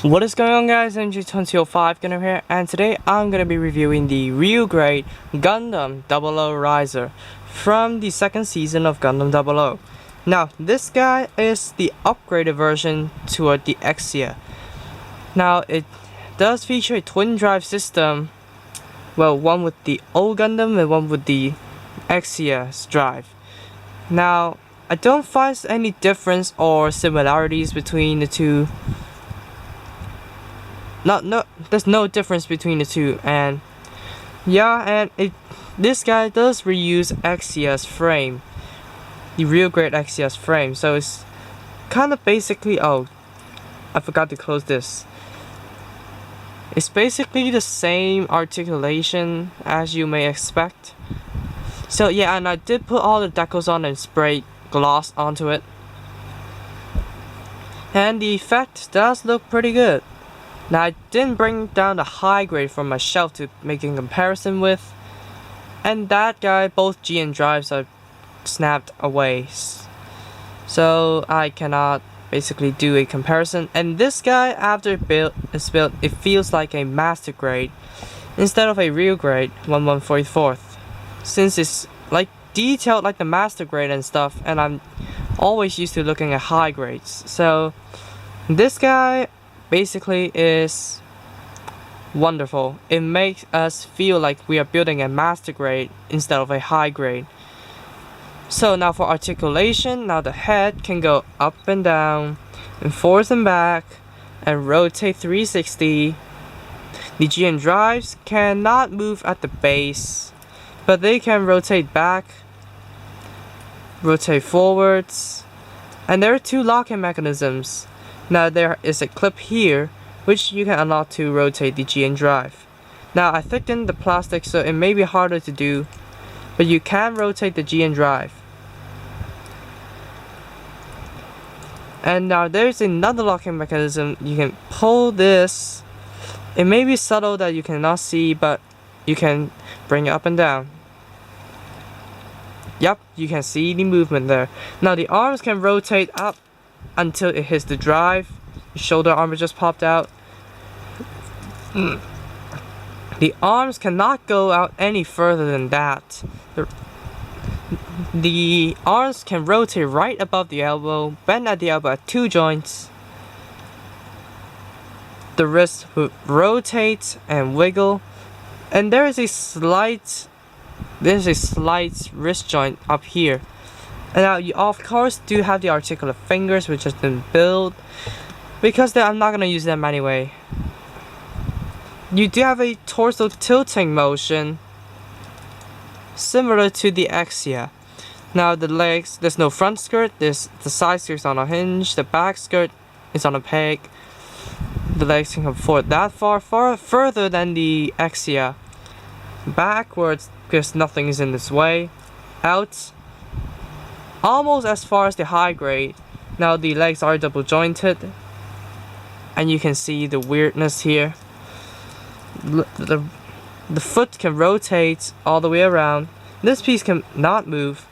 What is going on, guys? MG2005 Gundam here, and today I'm gonna be reviewing the real grade Gundam 00 Riser from the second season of Gundam 00. Now, this guy is the upgraded version toward the Exia. Now, it does feature a twin drive system, well, one with the old Gundam and one with the Exia's drive. Now, I don't find any difference or similarities between the two. There's no difference between the two, and this guy does reuse Exia's frame, the real grade Exia's frame, so it's kind of basically, oh, I forgot to close this. It's basically the same articulation as you may expect. So yeah, and I did put all the decals on and sprayed gloss onto it, and the effect does look pretty good. Now, I didn't bring down the high grade from my shelf to make a comparison with, and that guy, both G and drives are snapped away, so I cannot basically do a comparison. And this guy, after it's built, it feels like a master grade instead of a real grade 1144th, since it's like detailed like the master grade and stuff, and I'm always used to looking at high grades. So this guy basically is wonderful. It makes us feel like we are building a master grade instead of a high grade. So now for articulation, now the head can go up and down and forth and back and rotate 360. The GN drives cannot move at the base, but they can rotate back, rotate forwards, and there are two locking mechanisms. Now there is a clip here which you can unlock to rotate the GN drive. Now I thickened the plastic so it may be harder to do, but you can rotate the GN drive. And now there's another locking mechanism. You can pull this. It may be subtle that you cannot see, but you can bring it up and down. Yep, you can see the movement there. Now the arms can rotate up until it hits the drive. The shoulder armor just popped out. The arms cannot go out any further than that. The arms can rotate right above the elbow, bend at the elbow at two joints. The wrist rotates and wiggle, and there is a slight wrist joint up here. And now you of course do have the articulate fingers, which has been built because I'm not gonna use them anyway. You do have a torso tilting motion similar to the Exia. Now the legs, there's no front skirt. The side skirt's on a hinge. The back skirt is on a peg. The legs can come forward that far further than the Exia. Backwards because nothing is in this way. Out almost as far as the high grade. Now the legs are double jointed, and you can see the weirdness here. The foot can rotate all the way around. This piece can not move.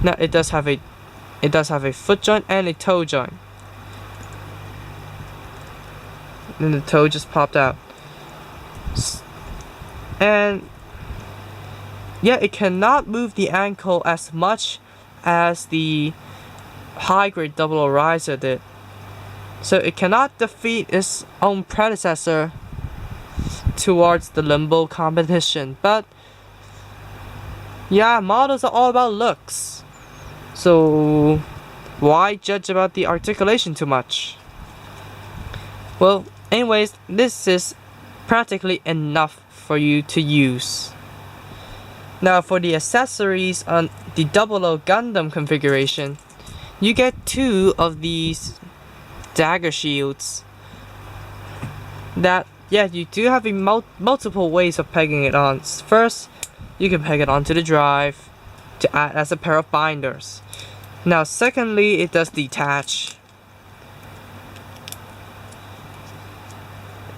Now it does have a foot joint and a toe joint. And the toe just popped out. And yeah, it cannot move the ankle as much as the high grade 00 Riser did. So it cannot defeat its own predecessor towards the limbo competition. But yeah, models are all about looks, so why judge about the articulation too much? Well, anyways, this is practically enough for you to use. Now for the accessories on the 00 Gundam configuration, you get two of these dagger shields that, yeah, you do have multiple ways of pegging it on. First, you can peg it onto the drive to add as a pair of binders. Now secondly, it does detach.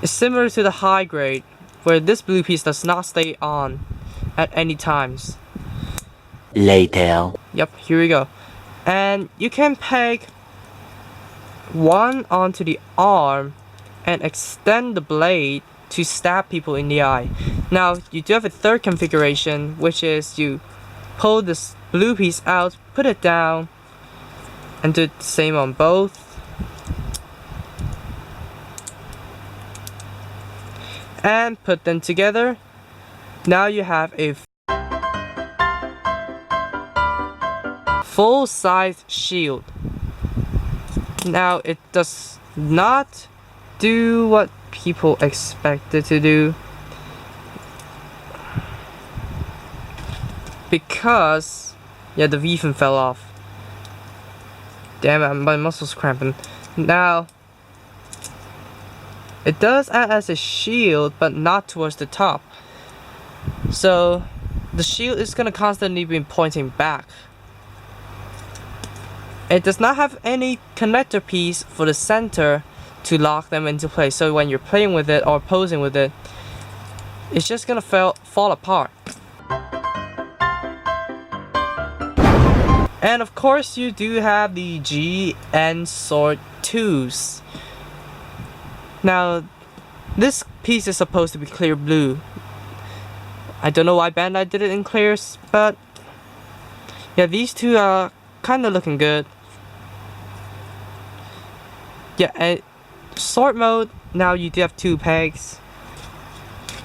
It's similar to the high grade, where this blue piece does not stay on at any times. Later. Yep, here we go. And you can peg one onto the arm and extend the blade to stab people in the eye. Now you do have a third configuration, which is you pull this blue piece out, put it down, and do the same on both. And put them together. Now you have a full-size shield. Now it does not do what people expect it to do, because yeah, the V fin fell off. Damn it, my muscles cramping. Now it does act as a shield, but not towards the top. So the shield is gonna constantly be pointing back. It does not have any connector piece for the center to lock them into place. So when you're playing with it or posing with it, it's just gonna fall apart. And of course you do have the GN Sword 2s. Now this piece is supposed to be clear blue. I don't know why Bandai did it in clears, but yeah, these two are kinda looking good. Yeah, and sword mode, now you do have 2 pegs.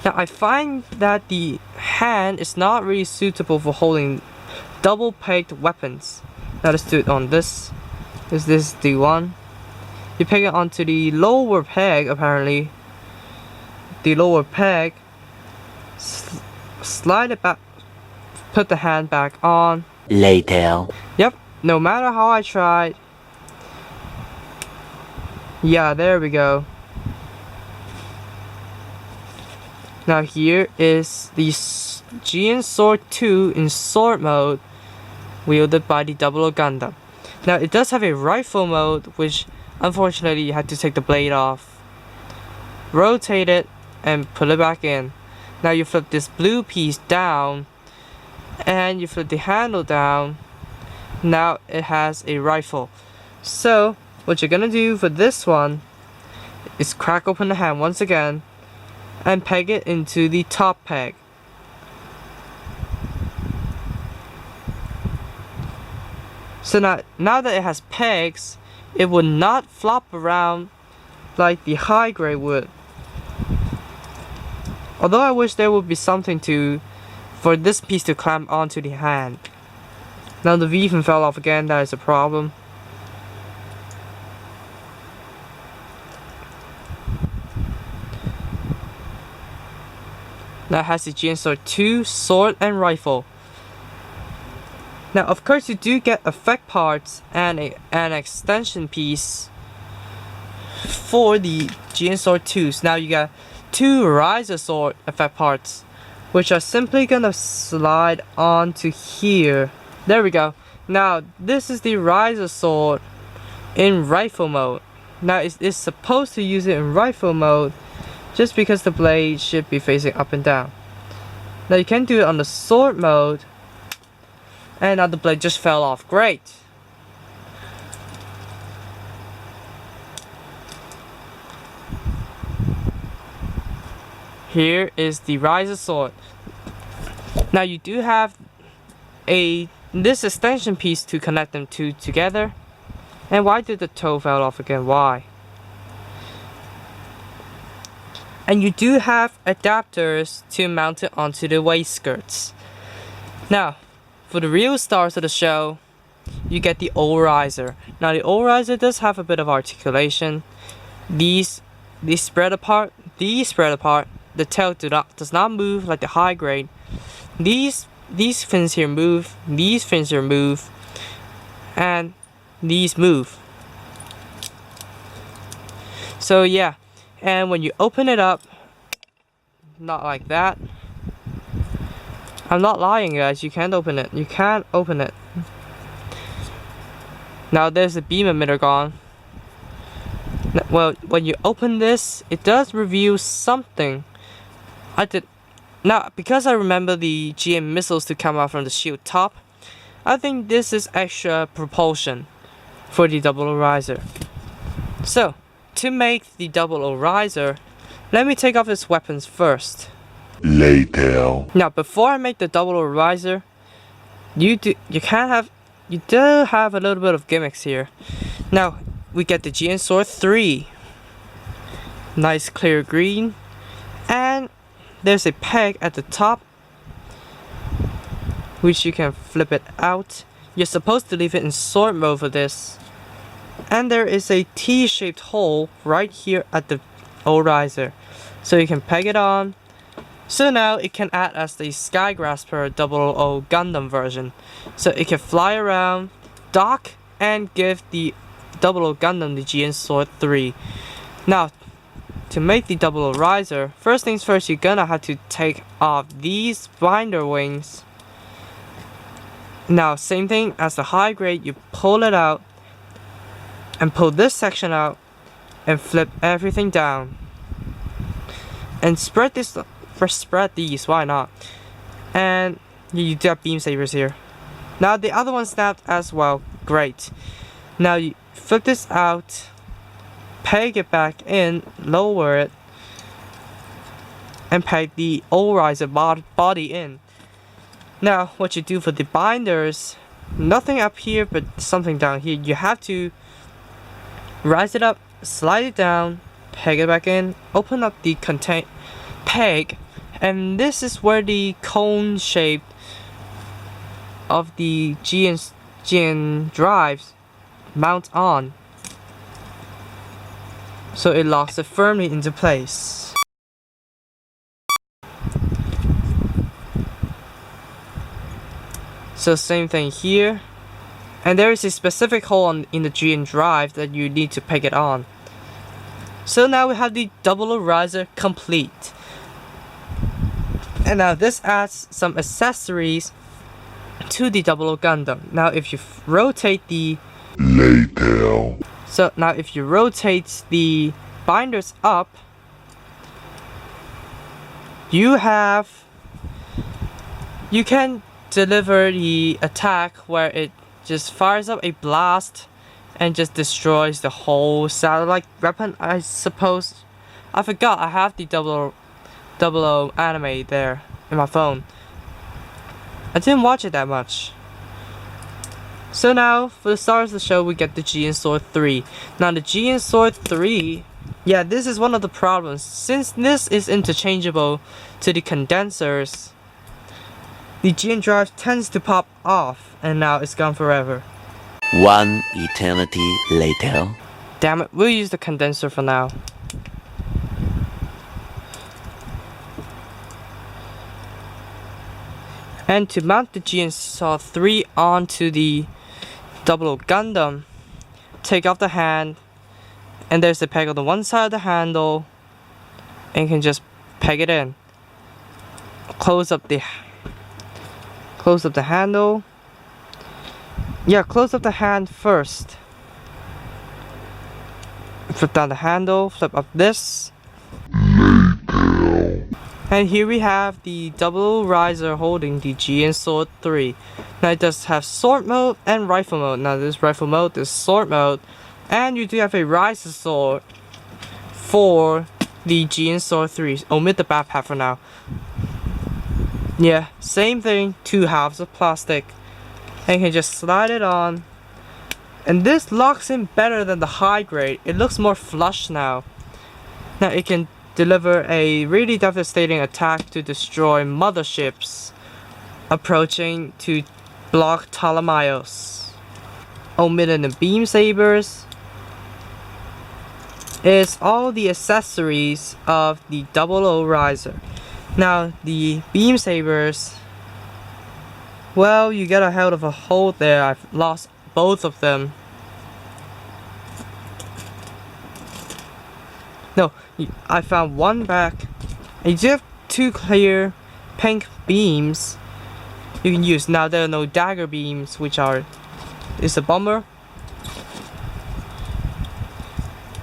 Now I find that the hand is not really suitable for holding double pegged weapons. Now let's do it on this. Is this the one? You peg it onto the lower peg, apparently. The lower peg. Slide it back. Put the hand back on. Later. Yep, no matter how I tried. Yeah, there we go. Now here is the GN Sword 2 in sword mode, wielded by the RG Gundam. Now it does have a rifle mode, which unfortunately you had to take the blade off, rotate it, and put it back in. Now you flip this blue piece down, and you flip the handle down. Now it has a rifle. So what you're gonna do for this one is crack open the hand once again and peg it into the top peg. So now that it has pegs, it would not flop around like the high grade would. Although I wish there would be something for this piece to clamp onto the hand. Now the V fin fell off again, that is a problem. Now it has the GN Sword 2, sword and rifle. Now of course you do get effect parts and an extension piece for the GN Sword 2s. Now you got 2 Riser Sword effect parts, which are simply gonna slide onto here. There we go. Now this is the Riser Sword in rifle mode. Now it's supposed to use it in rifle mode just because the blade should be facing up and down. Now you can do it on the sword mode, and now the blade just fell off. Great. Here is the Riser Sword. Now you do have this extension piece to connect them two together. And why did the toe fall off again? Why? And you do have adapters to mount it onto the waist skirts. Now, for the real stars of the show, you get the old riser. Now the old riser does have a bit of articulation. These spread apart. The tail does not move like the high grade. These fins here move. These fins here move. And these move. So yeah. And when you open it up, not like that. I'm not lying, guys. You can't open it. You can't open it. Now there's the beam emitter gone. Well, when you open this, it does reveal something. Now, because I remember the GM missiles to come out from the shield top, I think this is extra propulsion for the double riser. So, to make the double O riser, let me take off his weapons first. Later. Now, before I make the double O riser, you do have a little bit of gimmicks here. Now, we get the GN Sword 3. Nice clear green. And there's a peg at the top, which you can flip it out. You're supposed to leave it in sword mode for this. And there is a T-shaped hole right here at the O riser, so you can peg it on. So now it can act as the Sky Grasper 00 Gundam version, so it can fly around, dock, and give the 00 Gundam the GN Sword 3. Now, to make the 00 riser, first things first, you're gonna have to take off these binder wings. Now, same thing as the high grade, you pull it out and pull this section out and flip everything down and spread these, why not? And you do have beam sabers here. Now the other one snapped as well, great. Now you flip this out, peg it back in, lower it, and peg the O riser body in. Now what you do for the binders, nothing up here but something down here. You have to rise it up, slide it down, peg it back in, open up the peg, and this is where the cone shape of the GN drives mount on, so it locks it firmly into place. So same thing here, and there is a specific hole in the GN drive that you need to peg it on. So now we have the 00 riser complete. And now this adds some accessories to the 00 Gundam. Now if you rotate the binders up, you can deliver the attack where it just fires up a blast and just destroys the whole satellite weapon, I suppose. I forgot I have the 00 anime there in my phone. I didn't watch it that much. So now, for the start of the show, we get the GN Sword 3. Now the GN Sword 3, yeah, this is one of the problems. Since this is interchangeable to the condensers, the GN drive tends to pop off, and now it's gone forever. One eternity later. Damn it, we'll use the condenser for now. And to mount the GN Sword 3 onto the 00 Gundam, take off the hand, and there's a peg on the one side of the handle, and you can just peg it in. Close up the handle. Yeah, close up the hand first. Flip down the handle, flip up this. And here we have the 00 riser holding the GN Sword 3. Now it does have sword mode and rifle mode. Now this rifle mode, this sword mode, and you do have a riser sword for the GN Sword 3. Omit the backpack for now. Yeah, same thing, 2 halves of plastic. And you can just slide it on. And this locks in better than the high grade. It looks more flush now. Now it can deliver a really devastating attack to destroy motherships approaching to block Ptolemaios. Omitting the beam sabers is all the accessories of the 00 riser. Now the beam sabers, well, you get a hell of a hole there. I've lost both of them. No, I found one back. And you do have 2 clear pink beams you can use. Now there are no dagger beams, which is a bummer.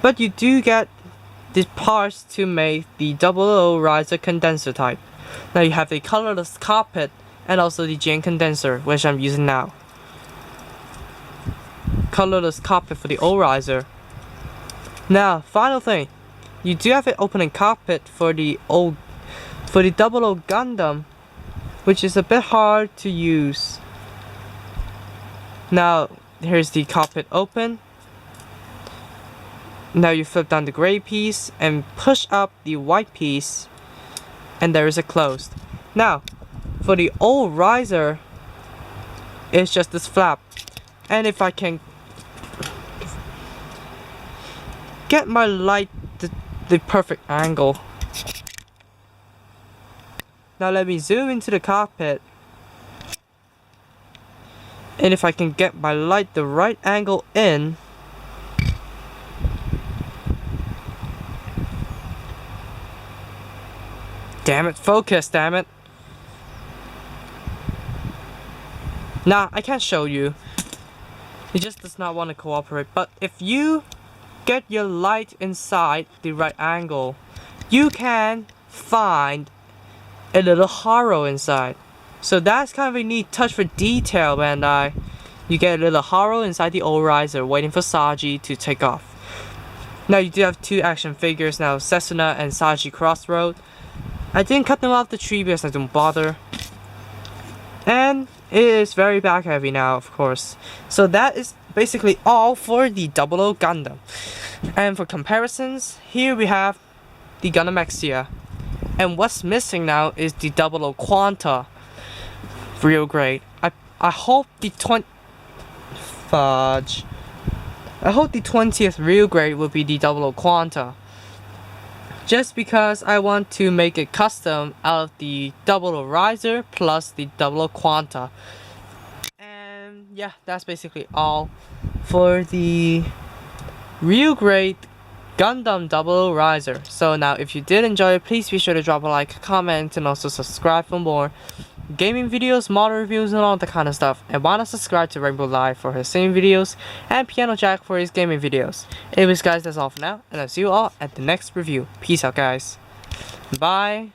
But you do get the parts to make the 00 riser condenser type. Now you have the colorless cockpit and also the GN condenser, which I'm using now. Colorless cockpit for the O riser. Now, final thing, you do have an opening cockpit for the 00 Gundam, which is a bit hard to use. Now, here's the cockpit open. Now you flip down the gray piece and push up the white piece, and there is a closed. Now, for the old riser, it's just this flap. And if I can get my light the perfect angle. Now let me zoom into the cockpit. And if I can get my light the right angle in, damn it, focus, damn it. Nah, I can't show you. It just does not want to cooperate. But if you get your light inside the right angle, you can find a little harrow inside. So that's kind of a neat touch for detail, Bandai. You get a little harrow inside the old riser, waiting for Saji to take off. Now you do have two action figures now, Setsuna and Saji Crossroad. I didn't cut them off the tree because I don't bother. And it is very back heavy now, of course. So that is basically all for the 00 Gundam. And for comparisons, here we have the Gundam Exia. And what's missing now is the 00 Quanta. Real great. I hope the 20th real grade will be the 00 Quanta. Just because I want to make it custom out of the 00 Riser plus the 00 Quanta. And yeah, that's basically all for the real grade Gundam 00 Riser. So now if you did enjoy it, please be sure to drop a like, comment, and also subscribe for more gaming videos, model reviews, and all that kind of stuff. And why not subscribe to Rainbow Live for his singing videos and Piano Jack for his gaming videos. Anyways guys, that's all for now, and I'll see you all at the next review. Peace out guys. Bye.